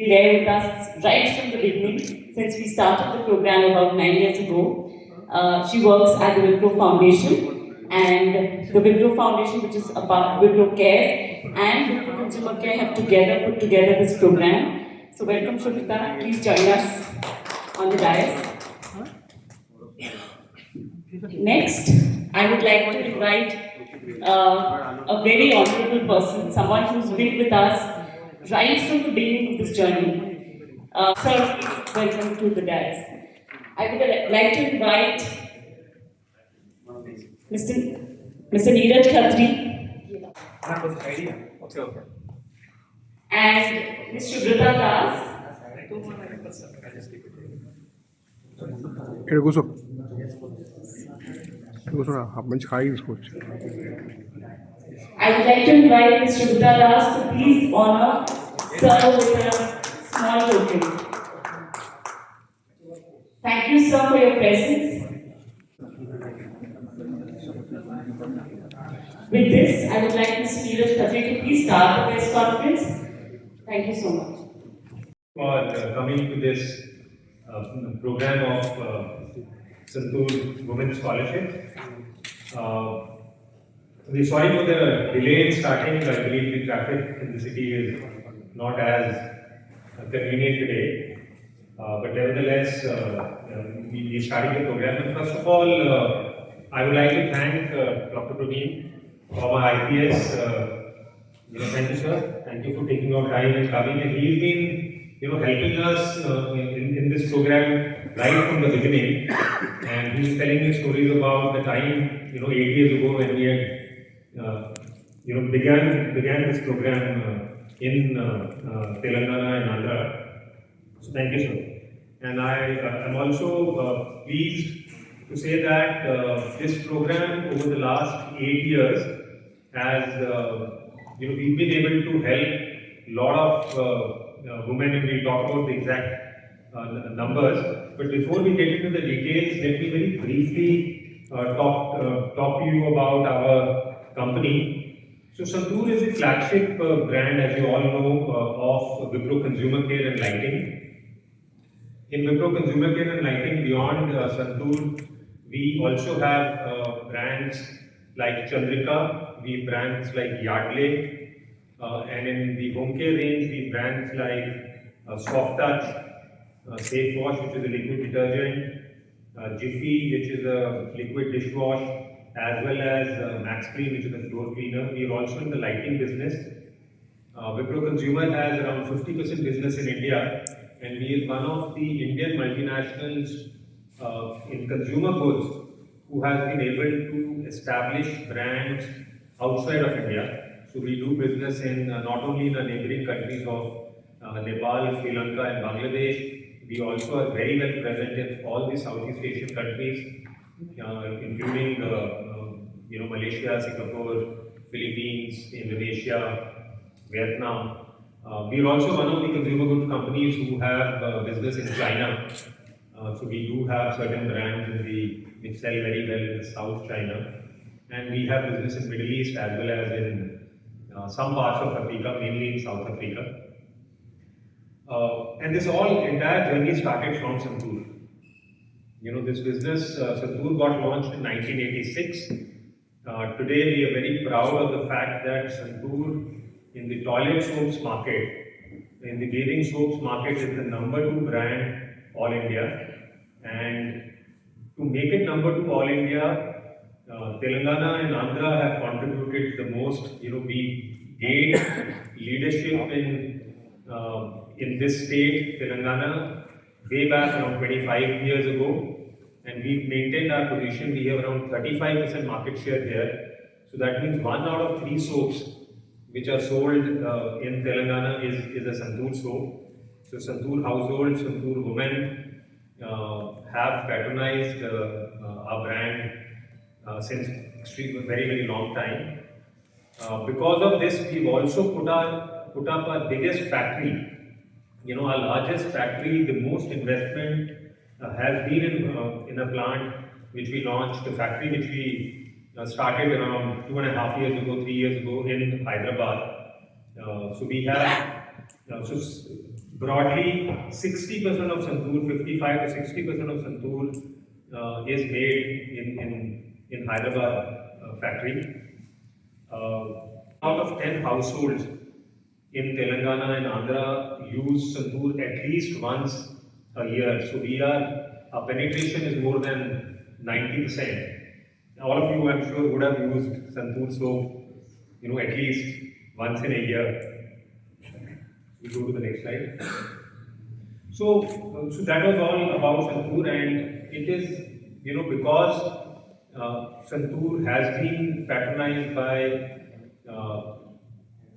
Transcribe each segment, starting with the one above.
there with us right from the beginning, since we started the program about 9 years ago. She works at the Wipro Foundation, and the Wipro Foundation, which is about Wipro Care and Wipro Consumer Care, have together put together this program. So welcome, Shubhita. Please join us on the dais. Next, I would like to invite a very honorable person, someone who's been with us right from the beginning of this journey. Sir, please welcome to the dais. I would like to invite Mr. Mr. Neeraj Khatri. That was the idea. Okay. And Ms. ShubhadraDas. ఇక్కడ కూర్చో కూర్చోరా మంచి హాయి తీసుకోవచ్చు. I would like to invite Ms. ShubhadraDas to please honor sir with a small token. Thank you, sir, for your presence. With this, I would like Mr. Neeraj Khatri to please start the press conference. Thank you so much. For coming to this program of Santoor Women's Scholarship. We're sorry for the delay in starting. I believe the traffic in the city is not as convenient today. But nevertheless, we're starting the program. And first of all, I would like to thank Dr. Praveen, former IPS. Thank you, sir. Thank you for taking our time and coming. And he's been, helping us in this program right from the beginning. And he's telling me stories about the time, 8 years ago when we had, began this program in Telangana and Andhra. So thank you, sir. And I am also pleased to say that this program over the last 8 years has, we've been able to help a lot of women, and we'll talk about the exact numbers. But before we get into the details, let me very briefly talk to you about our company. So Santoor is the flagship brand, as you all know, of Wipro Consumer Care and Lighting. In Wipro Consumer Care and Lighting, beyond Santoor, we also have brands like Chandrika, we have brands like Yardley, and in the home care range, we have brands like Soft Touch, Safe Wash, which is a liquid detergent, Jiffy, which is a liquid dishwash, as well as Max Clean, which is a floor cleaner. We are also in the lighting business. Wipro Consumer has around 50% business in India, and we are one of the Indian multinationals in consumer goods who has been able to establish brands outside of India. So we do business in not only in the neighboring countries of Nepal, Sri Lanka and Bangladesh, we also are very well present in all the Southeast Asian countries, including Malaysia, Singapore, Philippines, Indonesia, Vietnam. We are also one of the consumer goods companies who have business in China. So we do have certain brands which sell very well in South China, and we have business in Middle East as well as in some parts of Africa, mainly in South Africa. And this entire journey started from Santoor. This business, Santoor got launched in 1986. Today we are very proud of the fact that Santoor in the toilet soaps market, in the bathing soaps market, is the #2 brand all India. And to make it #2 all India, Telangana and Andhra have contributed the most. We gained leadership in this state, Telangana, way back around 25 years ago, and we've maintained our position. We have around 35% market share here. So that means 1 out of 3 soaps which are sold in Telangana is a Santoor soap. So Santoor households, Santoor women have patronized our brand since very, very long time. Because of this, we've also put up our biggest factory. Our largest factory. The most investment has been in a plant which we launched, a factory which we started around 2.5 years ago, 3 years ago in Hyderabad. So we have, broadly 60% of Santoor, 55 to 60% of Santoor is made in Hyderabad factory. Out of 10 households in Telangana and Andhra use Santoor at least once a year. So our penetration is more than 90%. All of you, I'm sure, would have used Santoor soap, at least once in a year. We go to the next slide. So that was all about Santoor, and it is, because Santoor has been patronized by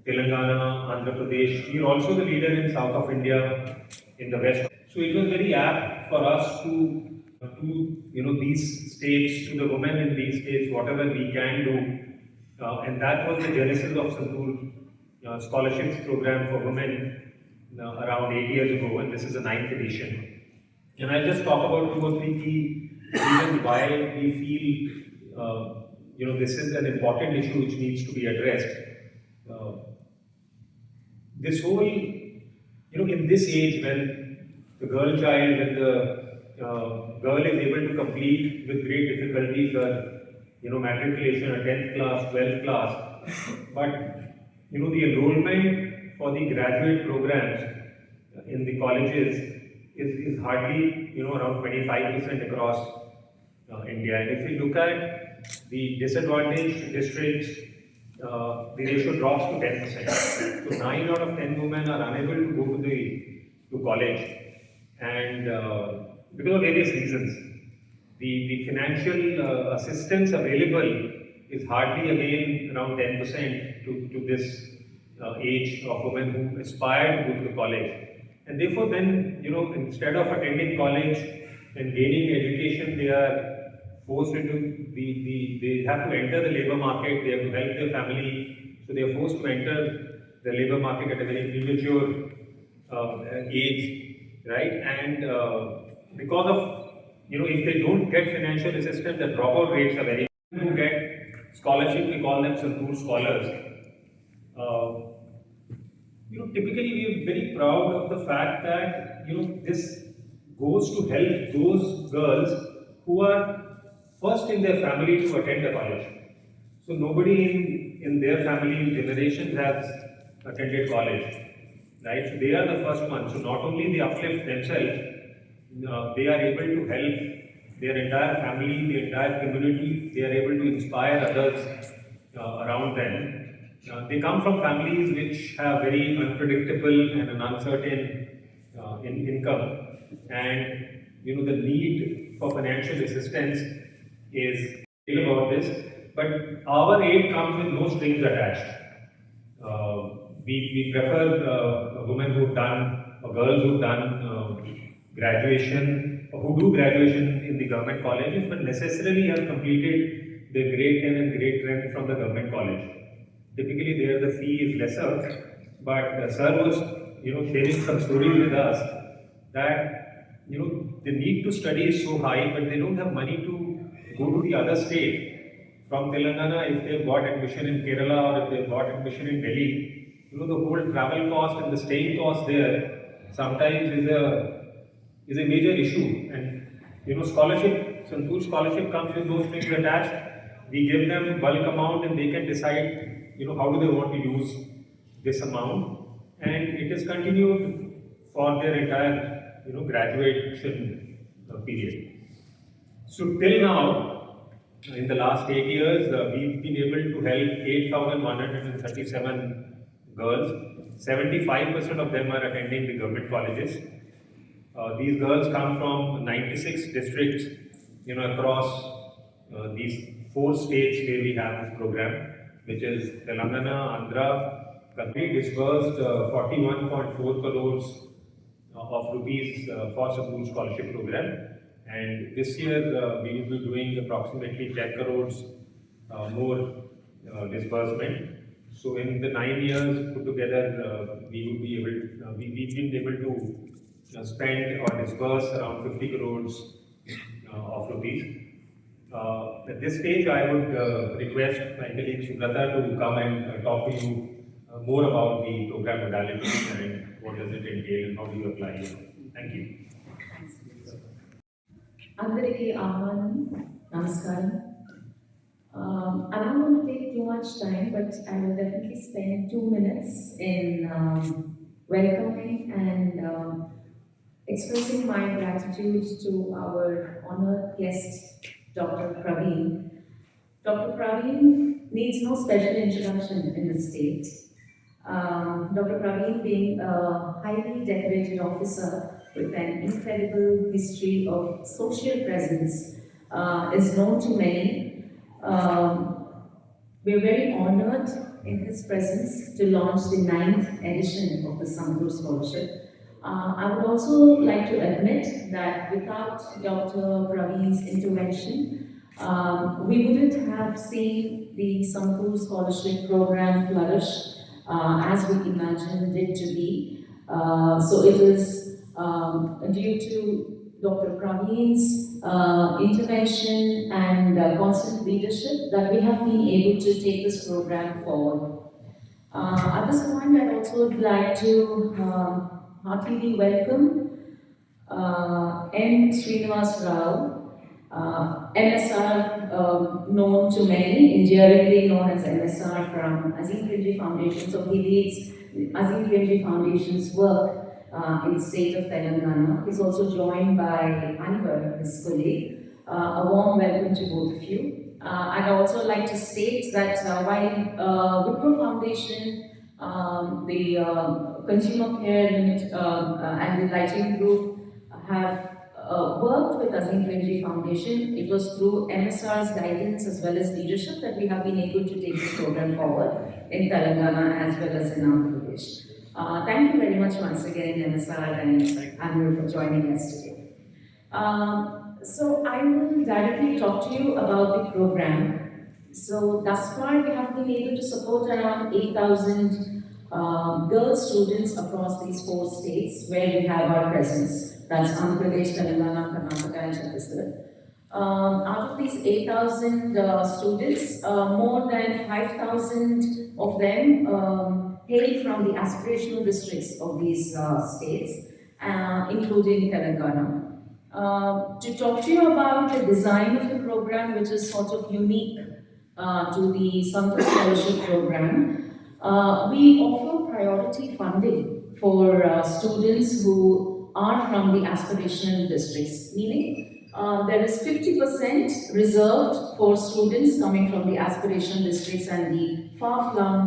Telangana, Andhra Pradesh. We are also the leader in south of India, in the west. So it was very apt for us to these states, to the women in these states, whatever we can do, and that was the genesis of Santoor scholarships program for women around 8 years ago, and this is the 9th edition. And I'll just talk about 2 or 3 key reasons why we feel this is an important issue which needs to be addressed. This whole, in this age when the girl child, when the girl is able to complete with great difficulty her, matriculation, a 10th class, 12th class, but, the enrollment for the graduate programs in the colleges is hardly, around 25% across India. And if you look at the disadvantaged districts, the ratio drops to 10%. So 9 out of 10 women are unable to go to college, and because of various reasons. The financial assistance available is hardly again around 10% to this age of women who aspire to go to the college. And therefore then, instead of attending college and gaining education, they are forced into they have to enter the labor market, they have to help their family, so they are forced to enter the labor market at a very premature age, right? And because of, if they don't get financial assistance, the dropout rates are very high. Who get scholarship, we call them Santoor scholars. Typically we are very proud of the fact that, this goes to help those girls who are first in their family to attend the college. So nobody in their family generation has attended college, right? So they are the first ones. So not only they uplift themselves, they are able to help their entire family, the entire community. They are able to inspire others around them. They come from families which have very unpredictable and an uncertain income, and the need for financial assistance is about this. But our aid comes with no strings attached. We prefer women who've done, or girls who've done graduation, or who do graduation in the government colleges, but necessarily have completed their grade 10 and grade 10 from the government college. Typically there the fee is lesser, but sir was sharing some stories with us that the need to study is so high, but they don't have money to go to the other state. From Telangana, if they've got admission in Kerala or if they've got admission in Delhi, the whole travel cost and the staying cost there sometimes is a major issue. And scholarship, Santoor scholarship comes with no strings attached. We give them bulk amount and they can decide how do they want to use this amount, and it is continued for their entire graduation period. So till now, in the last 8 years, we've been able to help 8,137 girls. 75% of them are attending the government colleges. These girls come from 96 districts, across these 4 states where we have this program, which is Telangana, Andhra. Khatri disbursed 41.4 crores of rupees for Santoor scholarship program, and this year we will be doing approximately 10 crores more disbursement. So in the 9 years put together, we've been able to spend or disburse around 50 crores of rupees. At this stage, I would request my colleague Shubhradra to come and talk to you more about the program modalities and what does it entail and how do you apply it? Thank you. అందరికీ ఆహ్వానం నమస్కారం. I don't want to take too much time, but I will definitely spend 2 minutes in welcoming and expressing my gratitude to our honored guest, Dr. Praveen. Dr. Praveen needs no special introduction in the state. Dr. Praveen being a highly decorated officer with an incredible history of social presence is known to many. We're very honored in his presence to launch the 9th edition of the Santoor Scholarship. I would also like to admit that without Dr. Praveen's intervention, we wouldn't have seen the Santoor Scholarship program flourish as we imagined it to be. So it is due to Dr. Praveen's intervention and constant leadership that we have been able to take this program forward. At this point, I'd also like to heartily welcome N. Srinivas Rao, MSR, known to many, endearingly known as MSR from Azim Premji Foundation. So he leads Azim Premji Foundation's work in the state of Telangana. He's also joined by Anwar, his colleague. A warm welcome to both of you. I'd also like to state that while Wipro Foundation, the Consumer Care Unit and the Lighting Group have worked with Azim Premji Foundation, it was through MSR's guidance as well as leadership that we have been able to take this program forward in Telangana as well as in Andhra Pradesh. Thank you very much once again, MSR and Anwar, for joining us today. So I will directly talk to you about the program. So thus far we have been able to support around 8,000 girl students across these 4 states where we have our presence. That's Andhra Pradesh, Telangana, Karnataka and Chhattisgarh. Out of these 8,000 students, more than 5,000 of them hail from the aspirational districts of these states, including Telangana. To talk to you about the design of the program, which is sort of unique to the Santoor Scholarship program, we offer priority funding for students who are from the aspirational districts, meaning there is 50% reserved for students coming from the aspirational districts and the far-flung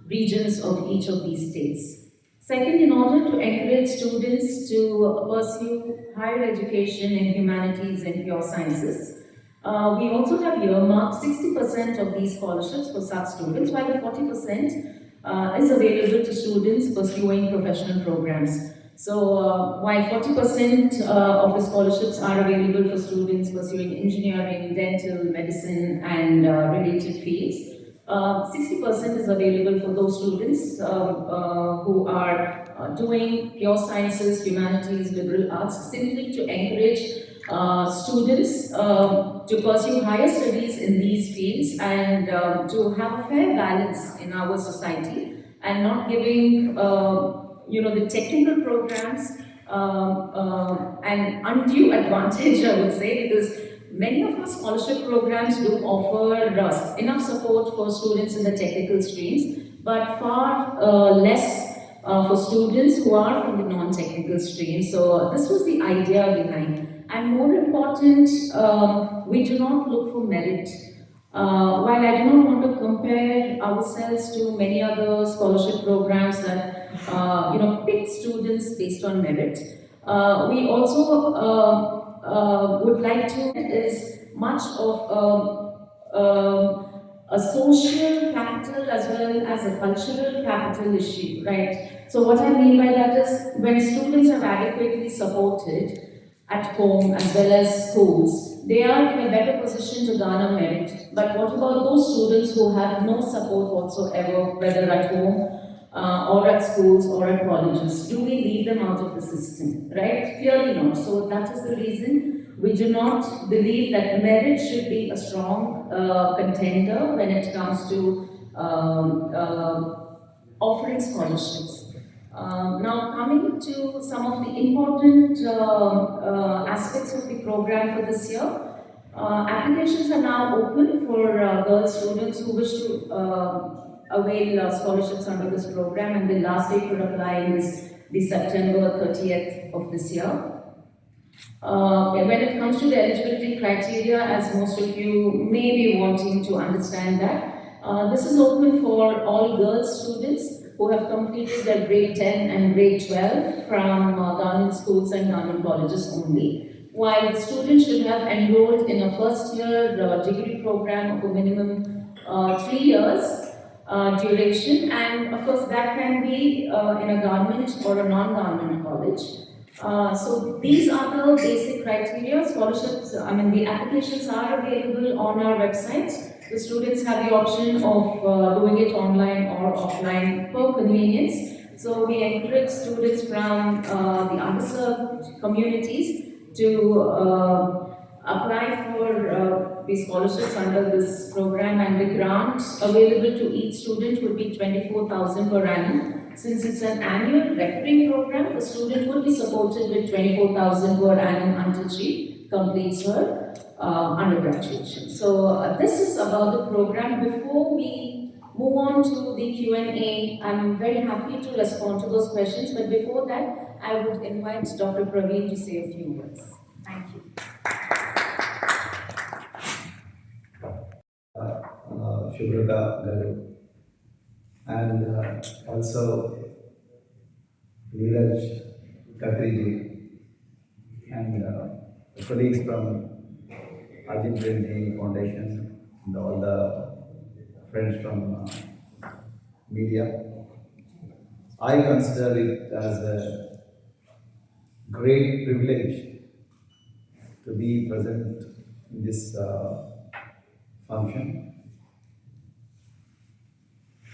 regions of each of these states. Second, in order to encourage students to pursue higher education in humanities and pure sciences, we also have earmarked 60% of these scholarships for such students, while the 40% is available to students pursuing professional programs. So while 40% of the scholarships are available for students pursuing engineering, dental, medicine and related fields, 60% is available for those students who are doing pure sciences, humanities, liberal arts, simply to encourage students to pursue higher studies in these fields and to have a fair balance in our society and not giving the technical programs an undue advantage, I would say, because many of our scholarship programs do offer enough support for students in the technical streams, but far less for students who are from the non-technical streams. So this was the idea behind. And more important, we do not look for merit. While I do not want to compare ourselves to many other scholarship programs that pick students based on merit, we also would like to is much of a social capital as well as a cultural capital issue, right? So what I mean by that is when students are adequately supported at home as well as schools, they are in a better position to garner merit. But what about those students who have no support whatsoever, whether at home or at schools or at colleges? Do we leave them out of the system, right? Clearly not. So that is the reason we do not believe that merit should be a strong contender when it comes to offering scholarships. Now coming to some of the important aspects of the program for this year. Applications are now open for girl students who wish to avail scholarships under this program, and the last date for applying is the September 30th of this year. When it comes to the eligibility criteria, as most of you may be wanting to understand that, this is open for all girls students who have completed their grade 10 and grade 12 from government schools and government colleges only, while the students should have enrolled in a first year degree program of a minimum 3 years duration, and of course that can be in a government or a non-government college. So these are the basic criteria. Scholarships, the applications are available on our website. The students have the option of doing it online or offline per convenience. So we encourage students from the underserved communities to apply for the scholarships under this program, and the grant available to each student would be 24,000 per annum. Since it's an annual recurring program, the student will be supported with 24,000 per annum until she completes her undergraduation. So this is about the program. Before we move on to the Q&A, I'm very happy to respond to those questions, but before that, I would invite Dr. Praveen to say a few words. Thank you. ShubhadraDas and also Neeraj, Khatri and the colleagues from ExIPS Foundation and all the friends from media. I consider it as a great privilege to be present in this function.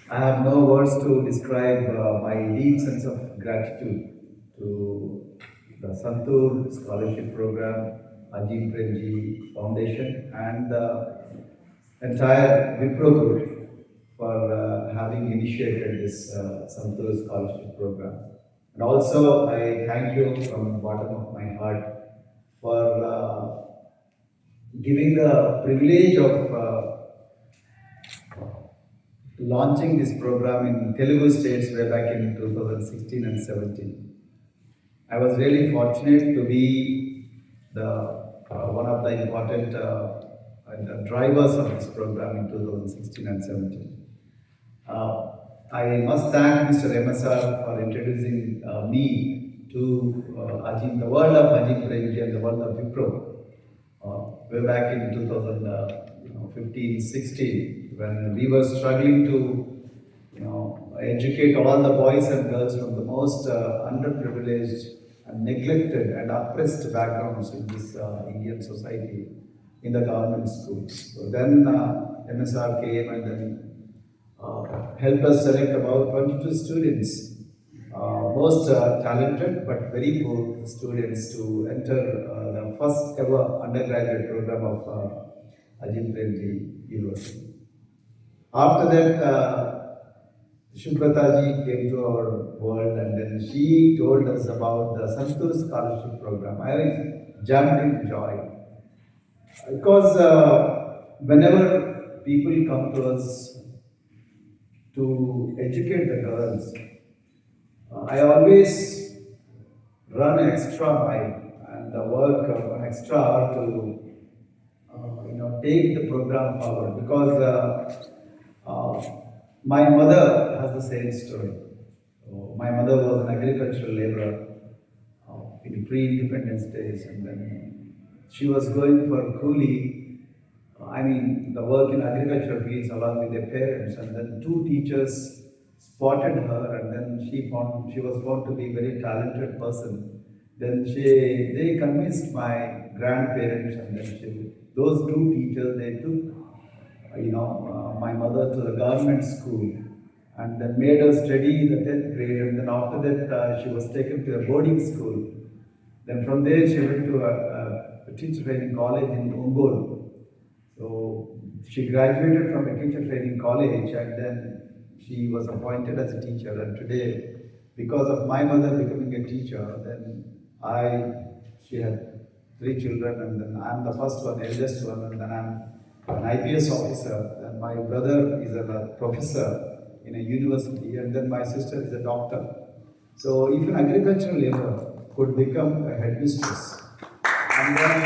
I have no words to describe my deep sense of gratitude to the Santoor Scholarship Program, ExIPS Foundation, and the entire Wipro group for having initiated this Santoor Scholarship Program. And also, I thank you from the bottom of my heart for giving the privilege of launching this program in Telugu states way back in 2016 and 17. I was really fortunate to be the one of the important drivers of this program in 2016 and 17. I must thank Mr. MSR for introducing me to the world of ExIPS and the world of Wipro way back in 2015-16, when we were struggling to educate all the boys and girls from the most underprivileged and neglected and oppressed backgrounds in this Indian society in the government schools. So then MSR came and then helped us select about 22 students, most talented but very poor students, to enter the first ever undergraduate program of ExIPS University. After that, ShubhadraDas came to our world, and then she told us about the Santoor Scholarship Program. I jumped in joy because whenever people come to us to educate the girls, I always run an extra mile and work an extra hour to take the program forward, because my mother has the same story. My mother was an agricultural laborer in pre-independence days, and then she was going for coolie, the work in agricultural fields along with their parents, and then two teachers spotted her, and then she was found to be a very talented person. Then they convinced my grandparents, and then those two teachers, they took my mother to the government school and then made her study the 10th grade, and then after that she was taken to a boarding school. Then from there she went to a teacher training college in Ongole. So she graduated from a teacher training college, and then she was appointed as a teacher, and today because of my mother becoming a teacher, then she had 3 children, and then I'm the first one, eldest one, and then I'm an IPS officer, and my brother is a professor in a university, and then my sister is a doctor. So if an agricultural laborer could become a headmistress, and then,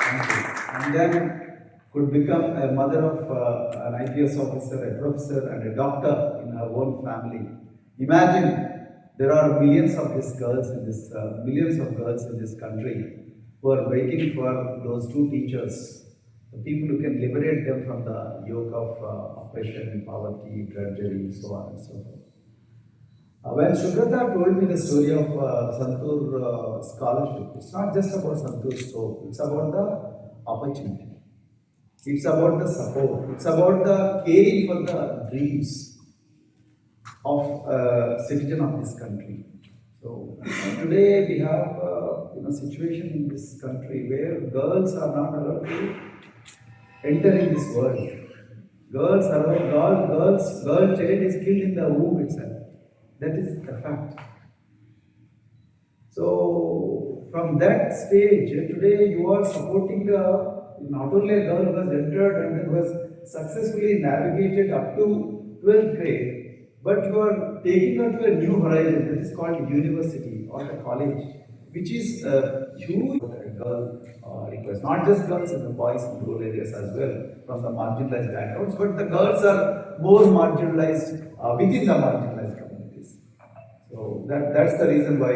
thank you, and then could become a mother of an IPS officer, a professor, and a doctor in her own family. Imagine there are millions of these girls in this, millions of girls in this country who are waiting for those 2 teachers, the people who can liberate them from the yoke of oppression, poverty, drudgery, so on and so forth. When Shubhradha told me the story of Santoor scholarship, it's not just about Santoor's soul, it's about the opportunity. It's about the support. It's about the caring for the dreams of a citizen of this country. So today we have a situation in this country where girls are not allowed to enter in this world. Girl child is killed in the womb itself. That is the fact. So from that stage, today you are supporting not only a girl who has entered and then who has successfully navigated up to 12th grade, but you are taking her to a new horizon that is called university or the college, which is a huge girl request. Not just girls, and the boys in rural areas as well, from the marginalized backgrounds, but the girls are more marginalized within the marginalized communities. So that's the reason why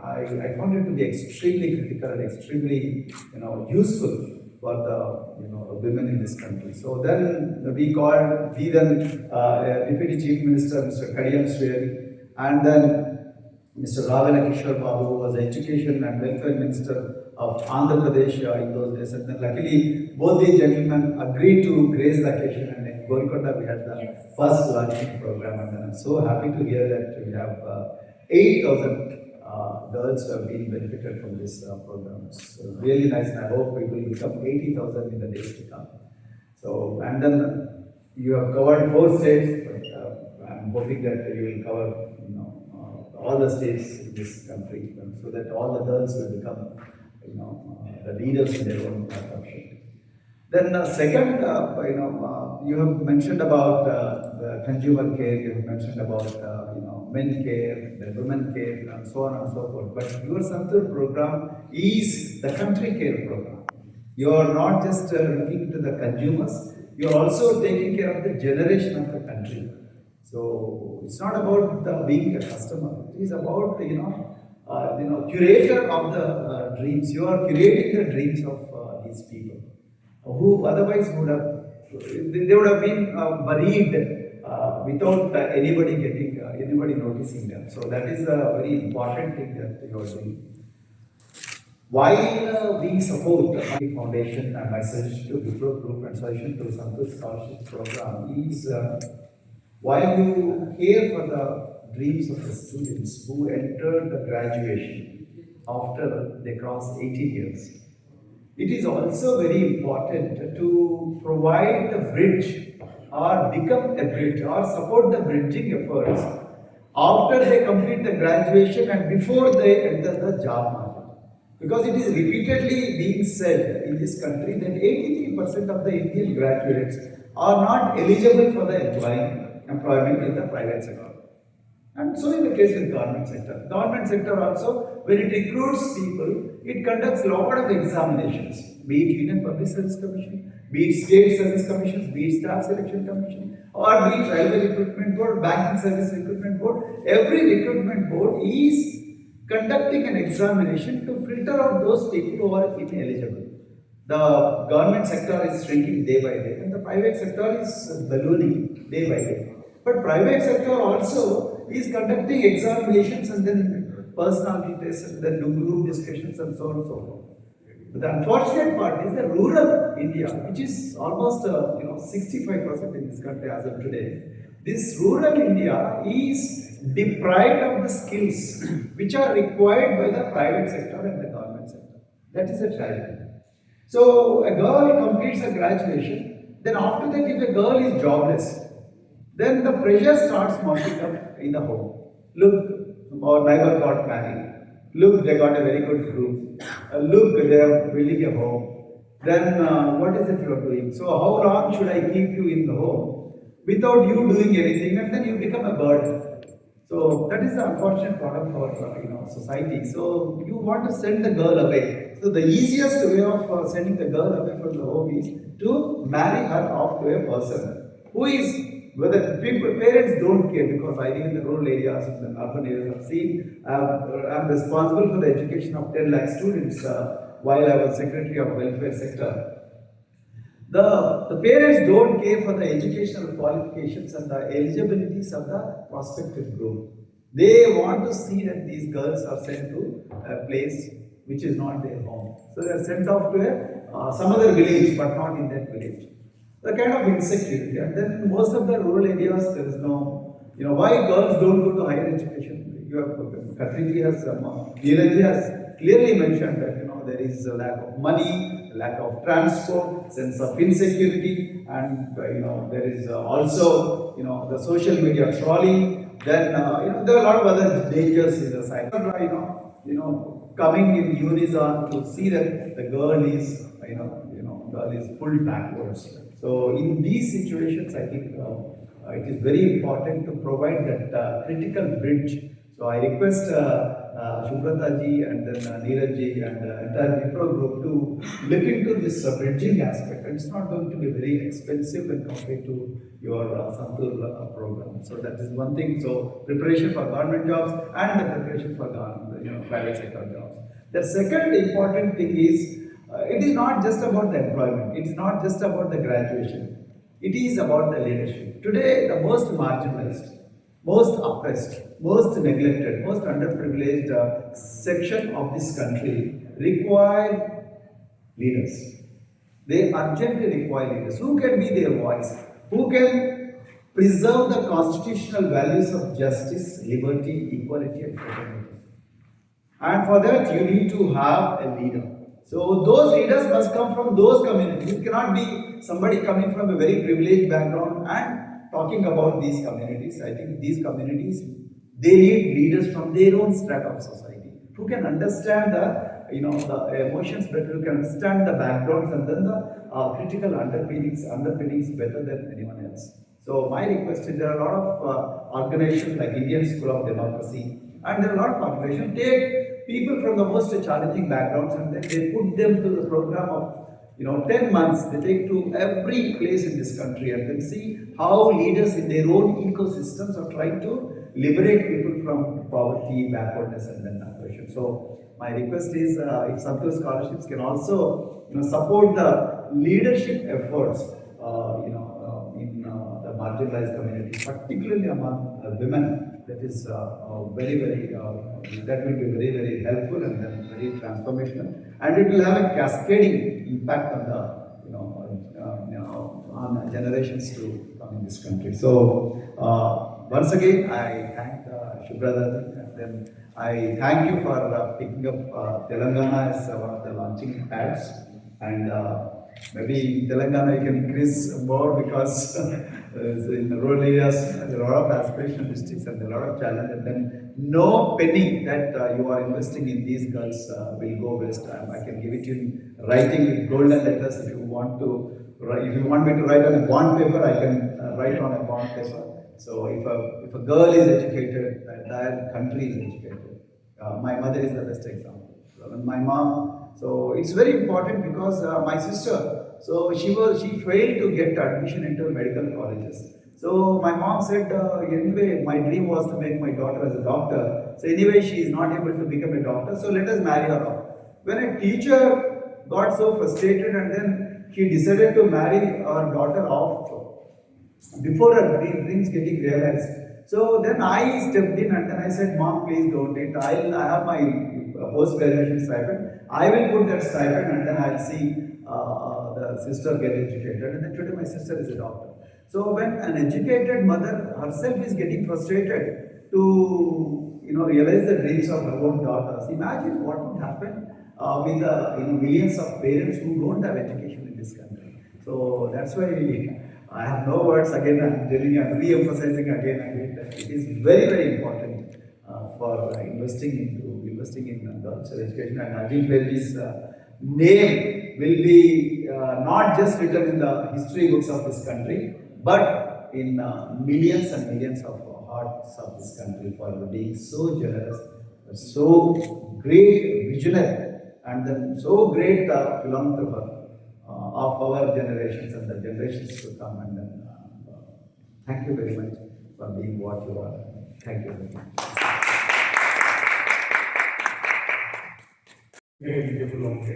I found it to be extremely critical and extremely useful for the women in this country. So then we then Deputy Chief Minister Mr. Kadiyam Sriyari, and then Mr. Ravana Kishore Babu, who was Education and Welfare Minister of Andhra Pradesh in those days. And then luckily both these gentlemen agreed to grace the occasion, and in Golconda we had the first launching program. And then I'm so happy to hear that we have 8,000 girls who have been benefited from this program. It's really nice, and I hope it will become 80,000 in the days to come. So, and then you have covered 4 states, but I'm hoping that you will cover all the states in this country, so that all the girls will become the leaders in their own profession. Then second, you have mentioned about the consumer care, you have mentioned about men care, the women care, and so on and so forth. But your Santoor program is the country care program. You are not just looking to the consumers, you are also taking care of the generation of the country. So it's not about being a customer. It is about curator of the dreams. You are curating the dreams of these people who otherwise would have been buried without anybody noticing them. So that is a very important thing that you are doing. While we support the foundation, and my suggestion to Wipro Group and suggestion to Santoor Scholarship Program is, while you care for the dreams of the students who enter the graduation after they cross 18 years, it is also very important to provide the bridge or become a bridge or support the bridging efforts after they complete the graduation and before they enter the job market. Because it is repeatedly being said in this country that 83% of the Indian graduates are not eligible for the employment in the private sector. And so is the case with government sector. Government sector also, when it recruits people, it conducts a lot of examinations, be it Union Public Service Commission, be it State Service Commissions, be it Staff Selection Commission, or be it Railway Recruitment Board, Banking Service Recruitment Board. Every recruitment board is conducting an examination to filter out those people who are ineligible. The government sector is shrinking day by day, and the private sector is ballooning day by day. But private sector also is conducting examinations and then personality tests and then group discussions and so on and so forth. But the unfortunate part is the rural India, which is almost 65% in this country as of today. This rural India is deprived of the skills which are required by the private sector and the government sector. That is a tragedy. So a girl completes her graduation, then after that if a girl is jobless, then the pressure starts mounting up in the home. Look, our neighbor got married. Look, they got a very good group. Look, they are building a home. Then what is it you are doing? So how long should I keep you in the home without you doing anything, and then you become a burden? So that is the unfortunate part of our society. So you want to send the girl away. So the easiest way of sending the girl away from the home is to marry her off to a person who is, whether people, parents don't care, because I live in the rural areas, in the urban areas. I've seen, I'm responsible for the education of 10 lakh students while I was secretary of welfare sector. The parents don't care for the educational qualifications and the eligibilities of the prospective group. They want to see that these girls are sent to a place which is not their home. So they are sent off to some other village, but not in that village. The kind of insecurity. And then in most of the rural areas, there is no, why girls don't go to higher education? You have, Khatri has, Neeraj has clearly mentioned that, there is a lack of money, lack of transport, sense of insecurity, and, there is also, the social media trolling. Then, there are a lot of other dangers in the side. Coming in unison to see that the girl is, girl is pulled backwards. So in these situations, I think it is very important to provide that critical bridge. So I request Shubhadraji and then Neeraj ji and entire Wipro group to look into this bridging aspect. And it's not going to be very expensive when compared to your Santoor program. So that is one thing. So preparation for government jobs and the preparation for private sector jobs. The second important thing is it is not just about the employment. It is not just about the graduation. It is about the leadership. Today, the most marginalized, most oppressed, most neglected, most underprivileged section of this country require leaders. They urgently require leaders who can be their voice, who can preserve the constitutional values of justice, liberty, equality, and fraternity. And for that, you need to have a leader. So those leaders must come from those communities. It cannot be somebody coming from a very privileged background and talking about these communities. I think these communities, they need leaders from their own strata of society who can understand the emotions better, who can understand the backgrounds and then the critical underpinnings better than anyone else. So my request is, there are a lot of organizations like Indian School of Democracy, and there are a lot of organizations take people from the most challenging backgrounds and then they put them to the program of 10 months. They take to every place in this country and then see how leaders in their own ecosystems are trying to liberate people from poverty, backwardness, and then oppression. So my request is, if Santoor scholarships can also support the leadership efforts in the marginalized communities, particularly among women. That is that will be very, very helpful and then very transformational, and it will have a cascading impact on the on generations to come in this country. So once again, I thank ShubhadraDas, and then I thank you for picking up Telangana as one of the launching pads, and maybe in Telangana you can increase more because in the rural areas there are a lot of aspirational districts and there are a lot of challenges, and then no penny that you are investing in these girls will go waste. I can give it in writing with golden letters if you want to. If you want me to write on a bond paper, I can write on a bond paper. So if a girl is educated, the entire country is educated. My mother is the best example. My mom. So it's very important because my sister. So she failed to get admission into medical colleges. So my mom said, anyway, my dream was to make my daughter as a doctor. So anyway, she is not able to become a doctor. So let us marry her off. When a teacher got so frustrated and then she decided to marry her daughter off before her dreams getting realized. So then I stepped in and then I said, Mom, please don't do it. I have my post-graduation stipend. I will put that stipend and then I'll see the sister get educated. And then today my sister is a doctor. So when an educated mother herself is getting frustrated to realize the dreams of her own daughters, imagine what would happen with the millions of parents who don't have education in this country. So that's why I have no words. Again, I'm telling you, I'm re-emphasizing again that it is very, very important for investing in girls' education, and Ajit Baby's name will be not just written in the history books of this country, but in millions and millions of hearts of this country for being so generous, so great visionary, and then so great philanthropist of our generations and the generations to come. And then, thank you very much for being what you are. Thank you very much. Eligible होंगे,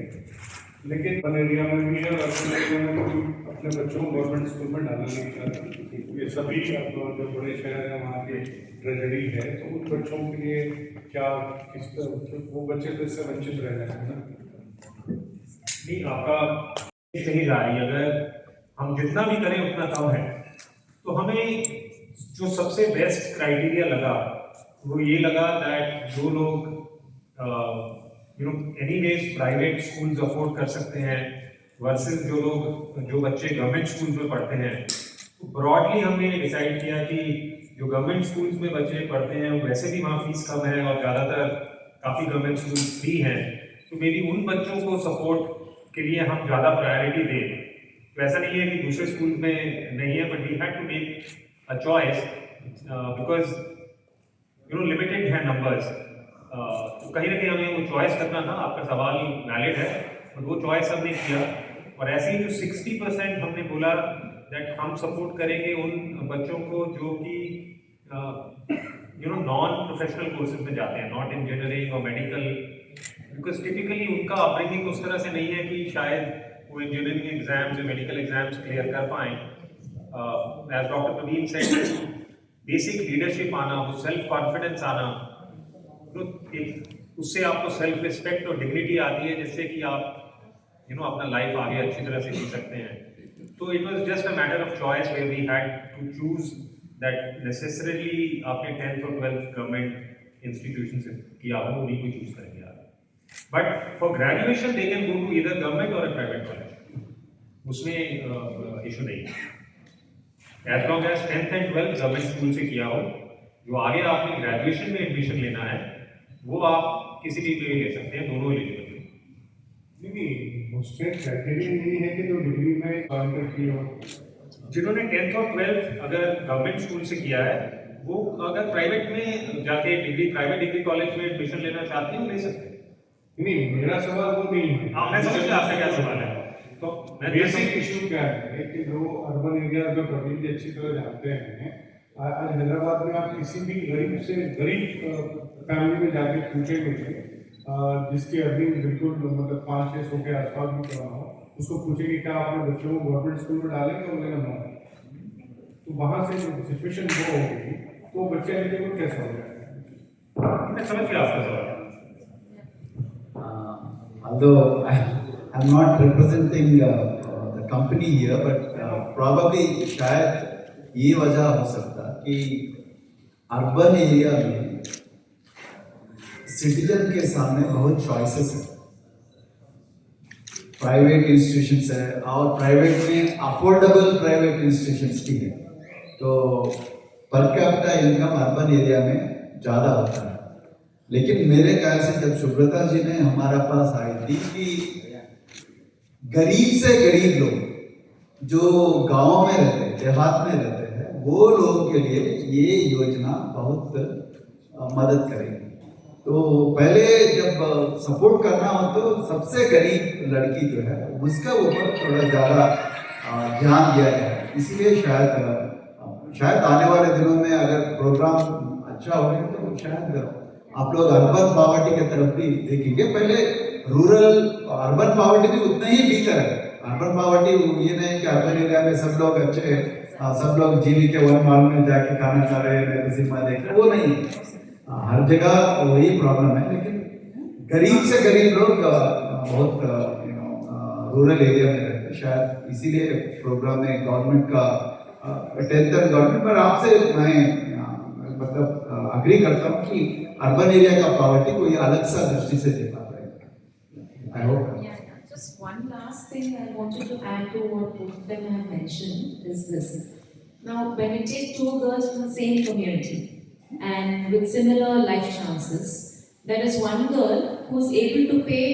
लेकिन urban area में भी है और urban area में भी अपने बच्चों को गवर्नमेंट स्कूल में डालना नहीं चाहते। ये सभी जो बड़े शहर हैं वहाँ की ट्रेजेडी है, तो उन बच्चों के लिए क्या किस तरह वो बच्चे तो इससे वंचित रह जाएंगे ना? नहीं, आपका कहीं जा रही है, अगर हम जितना भी करें उतना कम है। तो हमें जो सबसे बेस्ट क्राइटेरिया लगा वो ये लगा दैट जो लोग एनीवेज प्राइवेट स्कूल्स अफोर्ड कर सकते हैं वर्सेस जो बच्चे गवर्नमेंट स्कूल्स में पढ़ते हैं, तो ब्रॉडली हमने डिसाइड किया कि जो गवर्नमेंट स्कूल्स में बच्चे पढ़ते हैं वैसे भी वहाँ फीस कम है और ज़्यादातर काफ़ी गवर्नमेंट स्कूल फ्री हैं, तो मे बी उन बच्चों को सपोर्ट के लिए हम ज़्यादा प्रायोरिटी दें। तो ऐसा नहीं है कि दूसरे स्कूल में नहीं है, but we had to make a choice because limited है नंबर्स। तो कहीं ना कहीं हमें वो चॉइस करना था। आपका सवाल वैलिड है, और वो चॉइस हमने किया। और ऐसे ही जो 60% हमने बोला दैट हम सपोर्ट करेंगे उन बच्चों को जो कि नॉन प्रोफेशनल कोर्सेज में जाते हैं, नॉट इंजीनियरिंग और मेडिकल, बिकॉज टिपिकली उनका अपब्रिंगिंग उस तरह से नहीं है कि शायद वो इंजीनियरिंग एग्जाम्स या मेडिकल एग्जाम्स क्लियर कर पाएँ। As doctor Praveen said, basic leadership आना, वो सेल्फ कॉन्फिडेंस आना, तो उससे आपको सेल्फ रिस्पेक्ट और डिग्निटी आती है, जिससे कि आप अपना लाइफ आगे अच्छी तरह से जी सकते हैं। तो it was just a matter of choice where we had to choose that necessarily आपने 10th और 12th गवर्नमेंट इंस्टीट्यूशन से किया हो, उन्हीं को चूज करेंगे आप। But for graduation they can go to either government और अ प्राइवेट कॉलेज, उसमें इशू नहीं है। As long as 10th and 12th government school से किया हो, जो आगे आपने ग्रेजुएशन में एडमिशन लेना है वो आप किसी भी पे ले सकते हैं, दोनों एलिजिबल हैं। नहीं, उसमें क्राइटेरिया नहीं है कि जो डिग्री में काउंटर की हो। जिन्होंने 10th और 12th अगर गवर्नमेंट स्कूल से किया है, वो अगर प्राइवेट में जाके प्राइवेट डिग्री कॉलेज में एडमिशन लेना चाहते हैं, ले सकते हैं। नहीं, मेरा सवाल वो नहीं है। हाँ, मैं समझ गया आपका क्या सवाल है। तो बेसिक इशू क्या है कि जो अर्बन एरिया में प्रवीण जी अच्छी तरह जानते हैं, आज हैदराबाद में आप किसी भी गरीब से गरीब फैमिली में जाके पूछेंगे, जिसकी अर्निंग बिल्कुल मतलब 500-600 के आसपास भी कमा हो, उसको पूछेंगे क्या आपने बच्चों को गवर्नमेंट स्कूल में डालेंगे, बोलेगा नो। तो वहाँ से सिचुएशन वो होगी, तो बच्चे एलिजिबल कैसे हो जाएंगे? मैं समझ गया आपका सवाल। Although I'm not representing the company here, but probably शायद ये वजह हो सकता कि अर्बन एरिया में सिटीजन के सामने बहुत चॉइसेस है, प्राइवेट इंस्टीट्यूशंस है, और प्राइवेट में अफोर्डेबल प्राइवेट इंस्टीट्यूशंस भी है। तो per capita income urban area में ज़्यादा होता है। लेकिन मेरे ख्याल से जब शुभ्रता जी ने हमारा पास आई थी कि गरीब से गरीब लोग जो गाँव में रहते हैं, देहात में रहते हैं, वो लोगों के लिए ये योजना बहुत मदद करेगी। तो पहले जब सपोर्ट करना हो तो सबसे गरीब लड़की जो है उसका ऊपर थोड़ा ज़्यादा ध्यान दिया जाए। इसलिए शायद आने वाले दिनों में अगर प्रोग्राम अच्छा हो तो शायद आप लोग अर्बन पॉवर्टी की तरफ भी देखेंगे। पहले रूरल अर्बन पॉवर्टी भी उतना ही भीतर है। अर्बन पॉवर्टी ये नहीं कि अर्बन एरिया में सब लोग अच्छे, सब लोग जीवी के वन माल में जाके खाना खा रहे हैं, सिनेमा देख रहे हैं, वो नहीं है। हर जगह वही प्रॉब्लम है। लेकिन गरीब से गरीब लोग बहुत रूरल एरिया में रहते हैं। शायद इसीलिए प्रोग्राम में गवर्नमेंट का अटेंशन गवर्नमेंट पर आपसे मैं मतलब अग्री करता हूँ कि अर्बन एरिया का पॉवर्टी कोई अलग सा दृष्टि से देखा पड़ेगा। I hope. Just one last thing I wanted to add to what both of them have mentioned is this. Now, when we take two girls from the same community, and with similar life chances. There is one girl who's able to pay,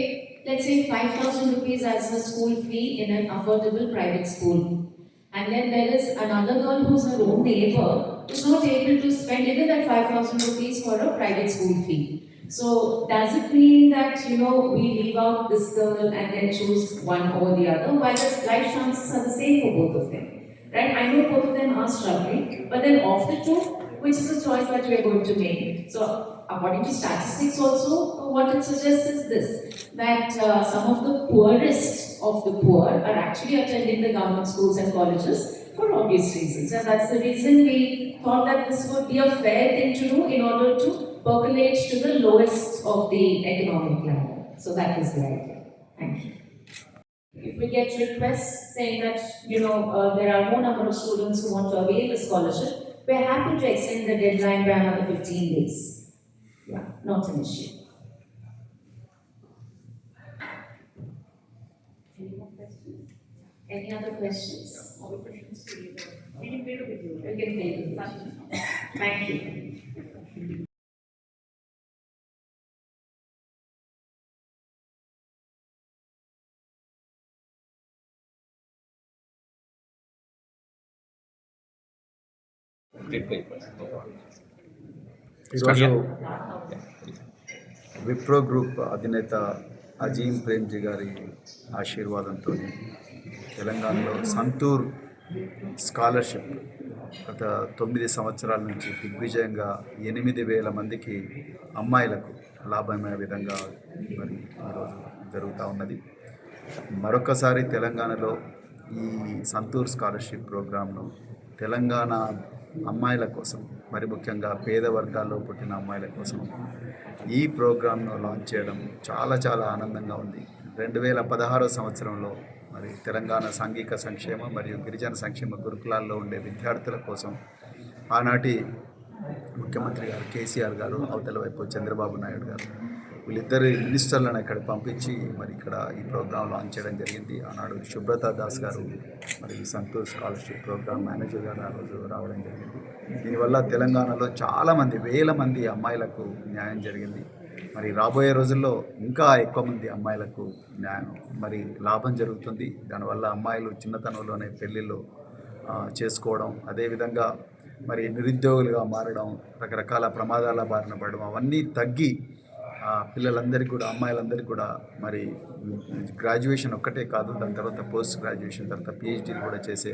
let's say, 5,000 rupees as her school fee in an affordable private school. And then there is another girl who's her own neighbor who's not able to spend even that 5,000 rupees for a private school fee. So does it mean that we leave out this girl and then choose one over the other, while the life chances are the same for both of them? Right? I know both of them are struggling, but then of the two, which is a choice that we are going to make? So according to statistics also, what it suggests is this, that some of the poorest of the poor are actually attending the government schools and colleges for obvious reasons. And that's the reason we thought that this would be a fair thing to do in order to percolate to the lowest of the economic ladder. So that is the idea. Thank you. If we get requests saying that there are more number of students who want to avail the scholarship, we're happy to extend the deadline by another 15 days. Yeah, not an issue. Any more questions? Any other questions? All questions. We can play the video. We can play the video. Thank you. ఈరోజు Wipro group అధినేత అజీం ప్రేమ్జీ గారి ఆశీర్వాదంతో తెలంగాణలో Santoor scholarship గత 9 సంవత్సరాల నుంచి దిగ్విజయంగా 8,000 మందికి అమ్మాయిలకు లాభమయ్యే విధంగా మరి ఈరోజు జరుగుతూ ఉన్నది. మరొకసారి తెలంగాణలో ఈ సంతూర్ స్కాలర్షిప్ ప్రోగ్రాంను తెలంగాణ అమ్మాయిల కోసం, మరి ముఖ్యంగా పేద వర్గాల్లో పుట్టిన అమ్మాయిల కోసం ఈ ప్రోగ్రాంను లాంచ్ చేయడం చాలా చాలా ఆనందంగా ఉంది. 2016 సంవత్సరంలో మరి తెలంగాణ సాంఘిక సంక్షేమ మరియు గిరిజన సంక్షేమ గురుకులాల్లో ఉండే విద్యార్థుల కోసం ఆనాటి ముఖ్యమంత్రి గారు కేసీఆర్ గారు, అవతల వైపు చంద్రబాబు నాయుడు గారు, వీళ్ళిద్దరు మినిస్టర్లను ఇక్కడ పంపించి మరి ఇక్కడ ఈ ప్రోగ్రాం లాంచ్ చేయడం జరిగింది. ఆనాడు శుభ్రదాస్ గారు మరి సంతూర్ స్కాలర్షిప్ ప్రోగ్రామ్ మేనేజర్ గారు ఆ రోజు రావడం జరిగింది. దీనివల్ల తెలంగాణలో చాలామంది, వేల మంది అమ్మాయిలకు న్యాయం జరిగింది. మరి రాబోయే రోజుల్లో ఇంకా ఎక్కువ మంది అమ్మాయిలకు న్యాయం మరి లాభం జరుగుతుంది. దానివల్ల అమ్మాయిలు చిన్నతనంలోనే పెళ్ళిళ్ళు చేసుకోవడం, అదేవిధంగా మరి నిరుద్యోగులుగా మారడం, రకరకాల ప్రమాదాల బారిన పడడం అవన్నీ తగ్గి పిల్లలందరికీ కూడా, అమ్మాయిలందరికీ కూడా మరి గ్రాడ్యుయేషన్ ఒక్కటే కాదు, దాని తర్వాత పోస్ట్ గ్రాడ్యుయేషన్, తర్వాత పిహెచ్డీలు కూడా చేసే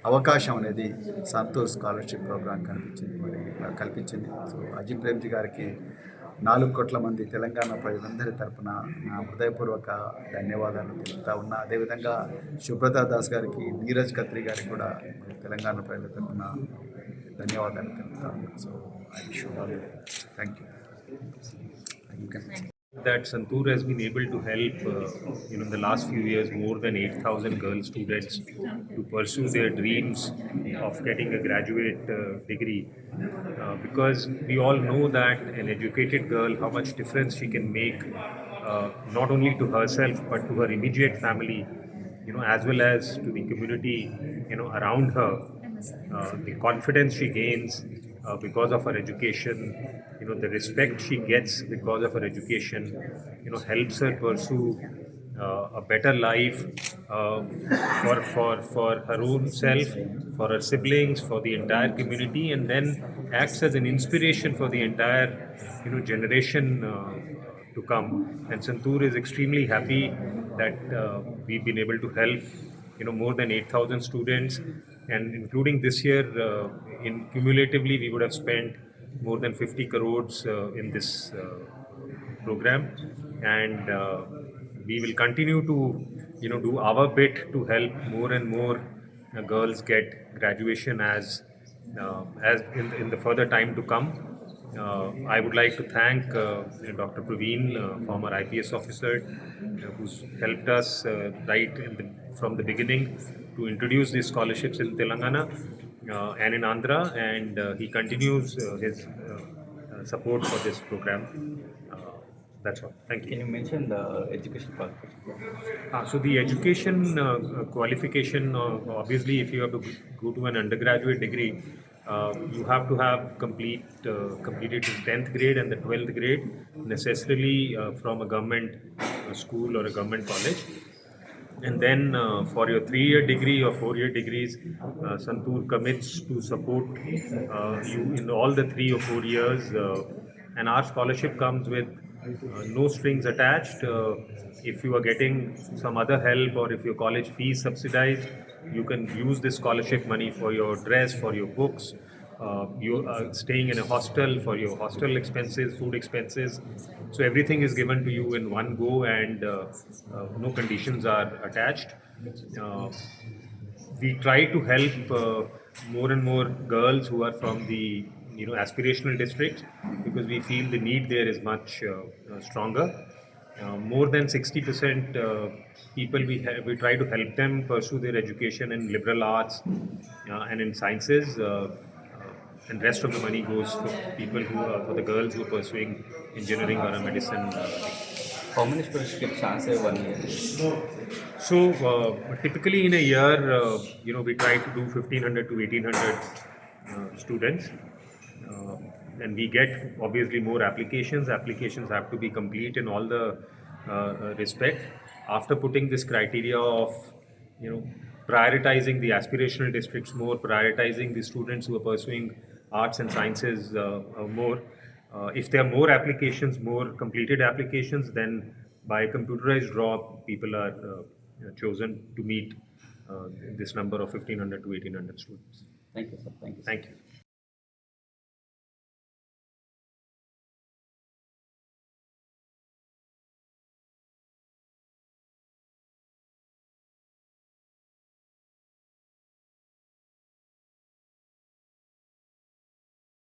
అవకాశం అనేది సంతూర్ స్కాలర్షిప్ ప్రోగ్రాం కల్పించింది. సో అజీం ప్రేమ్జీ గారికి 4 కోట్ల మంది తెలంగాణ ప్రజలందరి తరఫున నా హృదయపూర్వక ధన్యవాదాలు తెలుపుతా ఉన్నా. అదేవిధంగా శుభ్రదాస్ గారికి, నీరజ్ ఖత్రి గారికి కూడా తెలంగాణ ప్రజల తరఫున ధన్యవాదాలు తెలుపుతా ఉన్నా. So I wish you all thank you. That Santoor has been able to help, in the last few years, more than 8,000 girl students to pursue their dreams of getting a graduate degree. Because we all know that an educated girl, how much difference she can make, not only to herself but to her immediate family, as well as to the community, around her. The confidence she gains because of her education, the respect she gets because of her education, helps her pursue a better life for her own self, for her siblings, for the entire community, and then acts as an inspiration for the entire generation to come. And Santoor is extremely happy that we've been able to help more than 8,000 students, and including this year, in cumulatively we would have spent more than 50 crores in this program, and we will continue to do our bit to help more and more girls get graduation as in the further time to come. I would like to thank Dr. Praveen, former IPS officer, who's helped us right from the beginning to introduce these scholarships in Telangana and in Andhra, and he continues his support for this program. That's all. Thank you. Can you mention the education qualification? So the education qualification, obviously, if you have to go to an undergraduate degree, You have to have completed the 10th grade and the 12th grade necessarily from a government school or a government college. And then for your 3-year degree or 4-year degrees, Santoor commits to support you in all the 3 or 4 years. And our scholarship comes with no strings attached. If you are getting some other help or if your college fee is subsidized, you can use this scholarship money for your dress, for your books. You are staying in a hostel for your hostel expenses, food expenses. So everything is given to you in one go, and no conditions are attached. Uh, we try to help more and more girls who are from the aspirational districts, because we feel the need there is much stronger. More than 60% people we try to help them pursue their education in liberal arts and in sciences, and rest of the money goes for people who are for the girls who are pursuing engineering or a medicine. How many students get chance in 1 year? So typically in a year, we try to do 1,500 to 1,800 students, uh, and we get obviously more applications. Applications have to be complete in all the respect. After putting this criteria of, prioritizing the aspirational districts more, prioritizing the students who are pursuing arts and sciences more. If there are more applications, more completed applications, then by computerized draw, people are chosen to meet this number of 1,500 to 1,800 students. Thank you, sir. Thank you. Thank you.